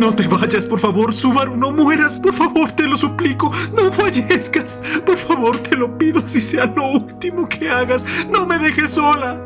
No te vayas, por favor, Subaru, no mueras, por favor, te lo suplico, no fallezcas, por favor, te lo pido, si sea lo último que hagas, no me dejes sola.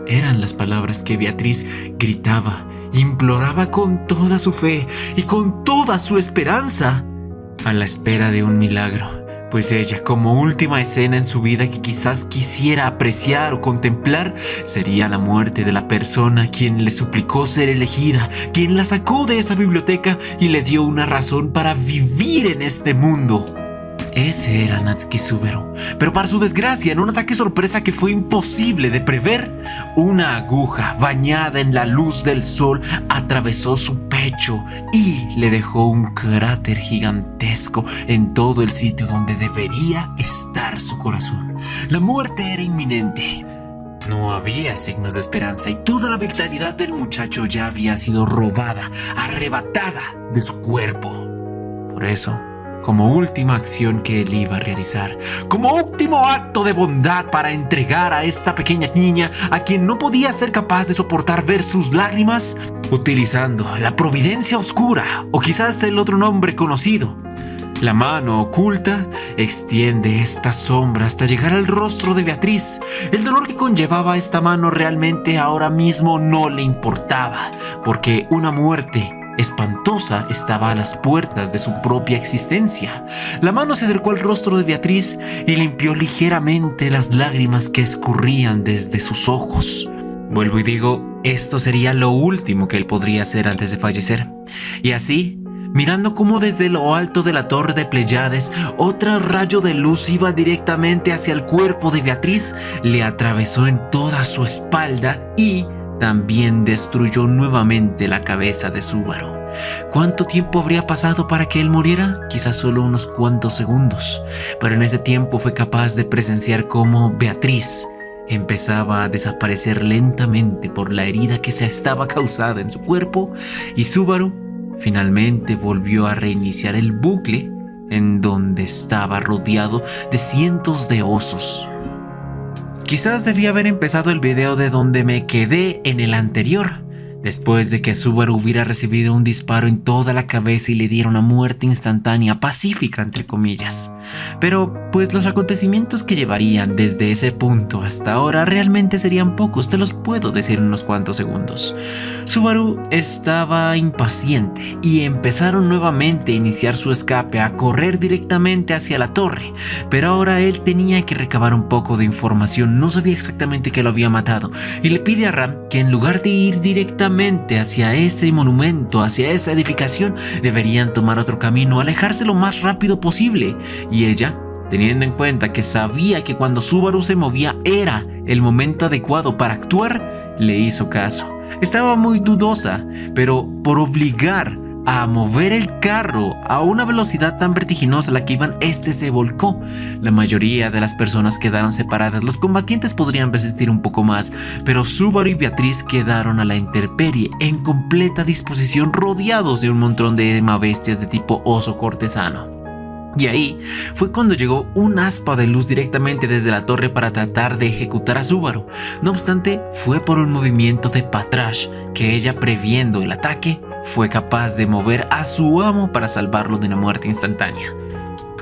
Eran las palabras que Beatriz gritaba, imploraba con toda su fe y con toda su esperanza, a la espera de un milagro. Pues ella, como última escena en su vida que quizás quisiera apreciar o contemplar, sería la muerte de la persona quien le suplicó ser elegida, quien la sacó de esa biblioteca y le dio una razón para vivir en este mundo. Ese era Natsuki Subaru, pero para su desgracia, en un ataque sorpresa que fue imposible de prever, una aguja bañada en la luz del sol atravesó su pecho y le dejó un cráter gigantesco en todo el sitio donde debería estar su corazón. La muerte era inminente. No había signos de esperanza y toda la vitalidad del muchacho ya había sido robada, arrebatada de su cuerpo. Por eso, como última acción que él iba a realizar, como último acto de bondad para entregar a esta pequeña niña a quien no podía ser capaz de soportar ver sus lágrimas, utilizando la providencia oscura, o quizás el otro nombre conocido, la mano oculta, extiende esta sombra hasta llegar al rostro de Beatriz. El dolor que conllevaba esta mano realmente ahora mismo no le importaba, porque una muerte espantosa estaba a las puertas de su propia existencia. La mano se acercó al rostro de Beatriz y limpió ligeramente las lágrimas que escurrían desde sus ojos. Vuelvo y digo, esto sería lo último que él podría hacer antes de fallecer. Y así, mirando cómo desde lo alto de la torre de Pleiades, otro rayo de luz iba directamente hacia el cuerpo de Beatriz, le atravesó en toda su espalda y también destruyó nuevamente la cabeza de Subaru. ¿Cuánto tiempo habría pasado para que él muriera? Quizás solo unos cuantos segundos, pero en ese tiempo fue capaz de presenciar cómo Beatriz empezaba a desaparecer lentamente por la herida que se estaba causada en su cuerpo, y Subaru finalmente volvió a reiniciar el bucle en donde estaba rodeado de cientos de osos. Quizás debía haber empezado el video de donde me quedé en el anterior, después de que Subaru hubiera recibido un disparo en toda la cabeza y le diera una muerte instantánea, pacífica entre comillas. Pero pues los acontecimientos que llevarían desde ese punto hasta ahora realmente serían pocos, te los puedo decir en unos cuantos segundos. Subaru estaba impaciente y empezaron nuevamente a iniciar su escape, a correr directamente hacia la torre, pero ahora él tenía que recabar un poco de información, no sabía exactamente qué lo había matado, y le pide a Ram que en lugar de ir directamente hacia ese monumento, hacia esa edificación, deberían tomar otro camino, alejarse lo más rápido posible. Y ella, teniendo en cuenta que sabía que cuando Subaru se movía era el momento adecuado para actuar, le hizo caso. Estaba muy dudosa, pero por obligar a mover el carro a una velocidad tan vertiginosa a la que iban, este se volcó. La mayoría de las personas quedaron separadas. Los combatientes podrían resistir un poco más, pero Subaru y Beatriz quedaron a la intemperie, en completa disposición, rodeados de un montón de bestias de tipo oso cortesano. Y ahí fue cuando llegó un aspa de luz directamente desde la torre para tratar de ejecutar a Subaru. No obstante, fue por un movimiento de Patrash que ella, previendo el ataque, fue capaz de mover a su amo para salvarlo de una muerte instantánea.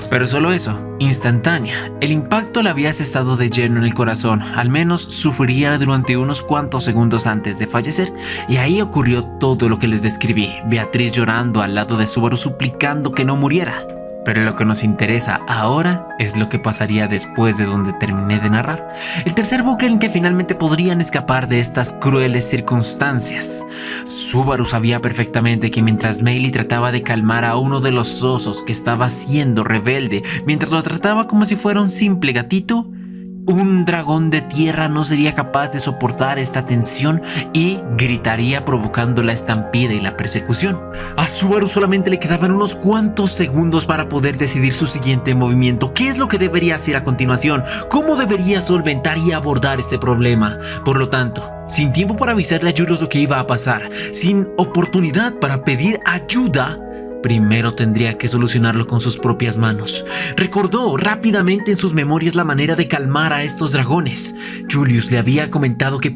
Pero solo eso, instantánea. El impacto le había cesado de lleno en el corazón, al menos sufriría durante unos cuantos segundos antes de fallecer, y ahí ocurrió todo lo que les describí, Beatriz llorando al lado de Subaru suplicando que no muriera. Pero lo que nos interesa ahora es lo que pasaría después de donde terminé de narrar. El tercer bucle en que finalmente podrían escapar de estas crueles circunstancias. Subaru sabía perfectamente que mientras Meili trataba de calmar a uno de los osos que estaba siendo rebelde, mientras lo trataba como si fuera un simple gatito, un dragón de tierra no sería capaz de soportar esta tensión y gritaría provocando la estampida y la persecución. A Subaru solamente le quedaban unos cuantos segundos para poder decidir su siguiente movimiento. ¿Qué es lo que debería hacer a continuación? ¿Cómo debería solventar y abordar este problema? Por lo tanto, sin tiempo para avisarle a Julius lo que iba a pasar, sin oportunidad para pedir ayuda, primero tendría que solucionarlo con sus propias manos. Recordó rápidamente en sus memorias la manera de calmar a estos dragones. Julius le había comentado que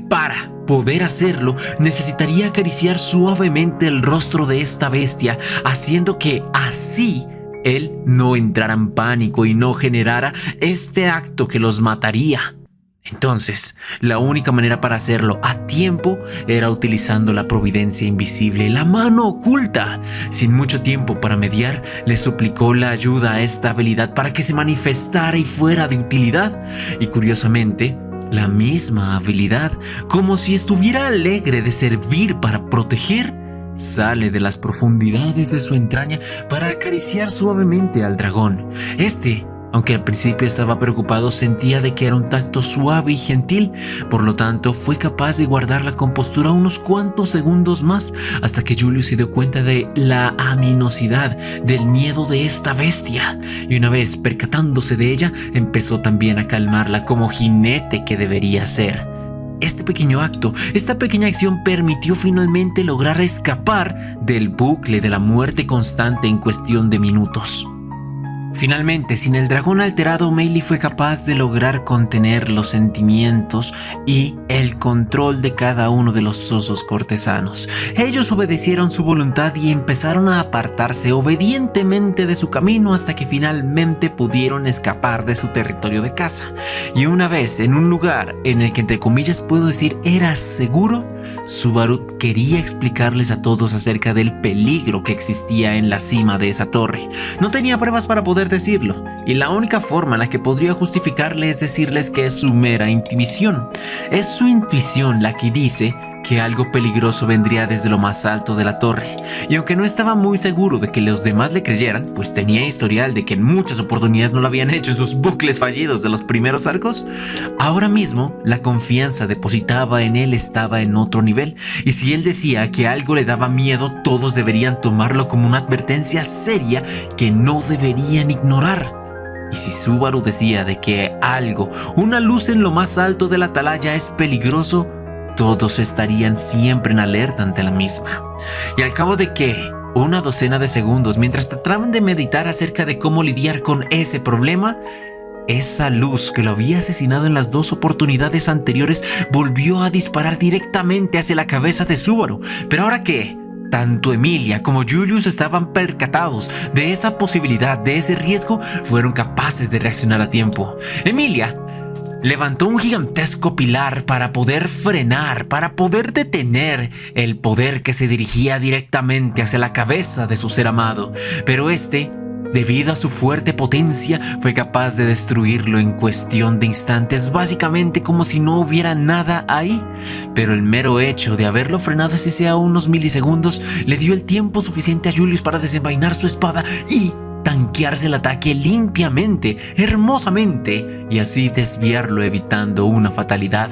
poder hacerlo, necesitaría acariciar suavemente el rostro de esta bestia, haciendo que así él no entrara en pánico y no generara este acto que los mataría. Entonces, la única manera para hacerlo a tiempo era utilizando la providencia invisible, la mano oculta. Sin mucho tiempo para mediar, le suplicó la ayuda a esta habilidad para que se manifestara y fuera de utilidad. Y curiosamente, la misma habilidad, como si estuviera alegre de servir para proteger, sale de las profundidades de su entraña para acariciar suavemente al dragón. Aunque al principio estaba preocupado, sentía de que era un tacto suave y gentil, por lo tanto fue capaz de guardar la compostura unos cuantos segundos más hasta que Julius se dio cuenta de la aminosidad del miedo de esta bestia, y una vez percatándose de ella, empezó también a calmarla como jinete que debería ser. Este pequeño acto, esta pequeña acción permitió finalmente lograr escapar del bucle de la muerte constante en cuestión de minutos. Finalmente, sin el dragón alterado, Meili fue capaz de lograr contener los sentimientos y el control de cada uno de los osos cortesanos. Ellos obedecieron su voluntad y empezaron a apartarse obedientemente de su camino hasta que finalmente pudieron escapar de su territorio de caza. Y una vez en un lugar en el que, entre comillas, puedo decir era seguro, Subaru quería explicarles a todos acerca del peligro que existía en la cima de esa torre. No tenía pruebas para poder decirlo, y la única forma en la que podría justificarle es decirles que es su mera intuición. Es su intuición la que dice que algo peligroso vendría desde lo más alto de la torre, y aunque no estaba muy seguro de que los demás le creyeran, pues tenía historial de que en muchas oportunidades no lo habían hecho en sus bucles fallidos de los primeros arcos, ahora mismo la confianza depositada en él estaba en otro nivel, y si él decía que algo le daba miedo, todos deberían tomarlo como una advertencia seria que no deberían ignorar. Y si Subaru decía de que algo, una luz en lo más alto de la atalaya, es peligroso, todos estarían siempre en alerta ante la misma. Y al cabo de una docena de segundos, mientras trataban de meditar acerca de cómo lidiar con ese problema, esa luz que lo había asesinado en las dos oportunidades anteriores volvió a disparar directamente hacia la cabeza de Subaru. Pero ahora que tanto Emilia como Julius estaban percatados de esa posibilidad, de ese riesgo, fueron capaces de reaccionar a tiempo. Emilia levantó un gigantesco pilar para poder frenar, para poder detener el poder que se dirigía directamente hacia la cabeza de su ser amado. Pero debido a su fuerte potencia, fue capaz de destruirlo en cuestión de instantes, básicamente como si no hubiera nada ahí. Pero el mero hecho de haberlo frenado, así sea unos milisegundos, le dio el tiempo suficiente a Julius para desenvainar su espada y tanquearse el ataque limpiamente, hermosamente, y así desviarlo evitando una fatalidad.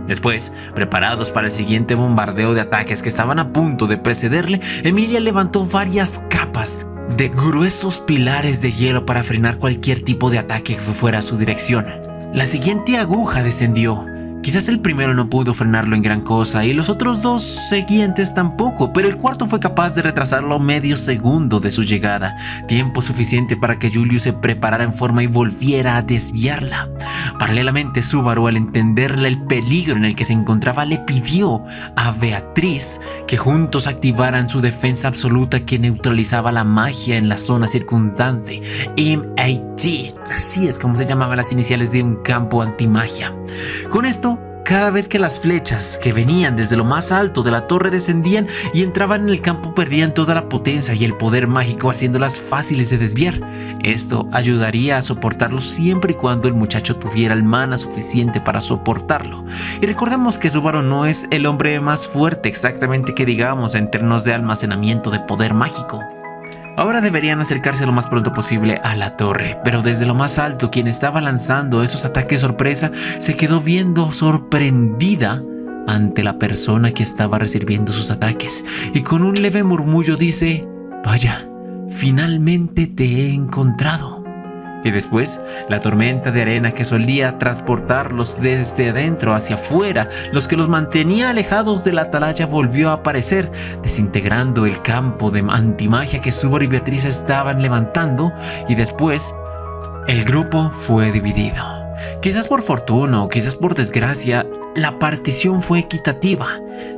Después, preparados para el siguiente bombardeo de ataques que estaban a punto de precederle, Emilia levantó varias capas de gruesos pilares de hielo para frenar cualquier tipo de ataque que fuera a su dirección. La siguiente aguja descendió. Quizás el primero no pudo frenarlo en gran cosa y los otros dos siguientes tampoco, pero el cuarto fue capaz de retrasarlo medio segundo de su llegada, tiempo suficiente para que Julius se preparara en forma y volviera a desviarla. Paralelamente, Subaru, al entenderle el peligro en el que se encontraba, le pidió a Beatriz que juntos activaran su defensa absoluta que neutralizaba la magia en la zona circundante, MAT. Así es como se llamaban las iniciales de un campo antimagia. Con esto, cada vez que las flechas que venían desde lo más alto de la torre descendían y entraban en el campo, perdían toda la potencia y el poder mágico, haciéndolas fáciles de desviar. Esto ayudaría a soportarlo siempre y cuando el muchacho tuviera el mana suficiente para soportarlo. Y recordemos que Subaru no es el hombre más fuerte exactamente que digamos en términos de almacenamiento de poder mágico. Ahora deberían acercarse lo más pronto posible a la torre, pero desde lo más alto, quien estaba lanzando esos ataques sorpresa se quedó viendo sorprendida ante la persona que estaba recibiendo sus ataques, y con un leve murmullo dice: «Vaya, finalmente te he encontrado». Y después, la tormenta de arena que solía transportarlos desde adentro hacia afuera, los que los mantenía alejados de la atalaya, volvió a aparecer, desintegrando el campo de antimagia que Subaru y Beatriz estaban levantando, y después el grupo fue dividido. Quizás por fortuna o quizás por desgracia, la partición fue equitativa.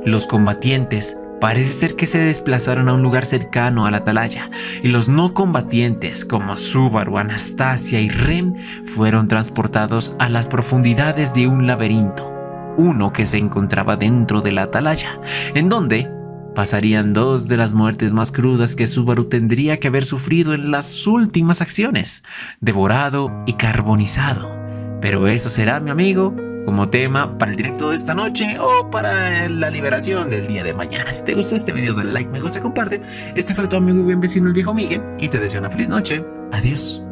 Los combatientes parece ser que se desplazaron a un lugar cercano a la atalaya, y los no combatientes como Subaru, Anastasia y Rem fueron transportados a las profundidades de un laberinto, uno que se encontraba dentro de la atalaya, en donde pasarían dos de las muertes más crudas que Subaru tendría que haber sufrido en las últimas acciones: devorado y carbonizado. Pero eso será, mi amigo, como tema para el directo de esta noche o para la liberación del día de mañana. Si te gustó este video, dale like, me gusta, comparte. Este fue tu amigo y buen vecino, el viejo Miguel, y te deseo una feliz noche. Adiós.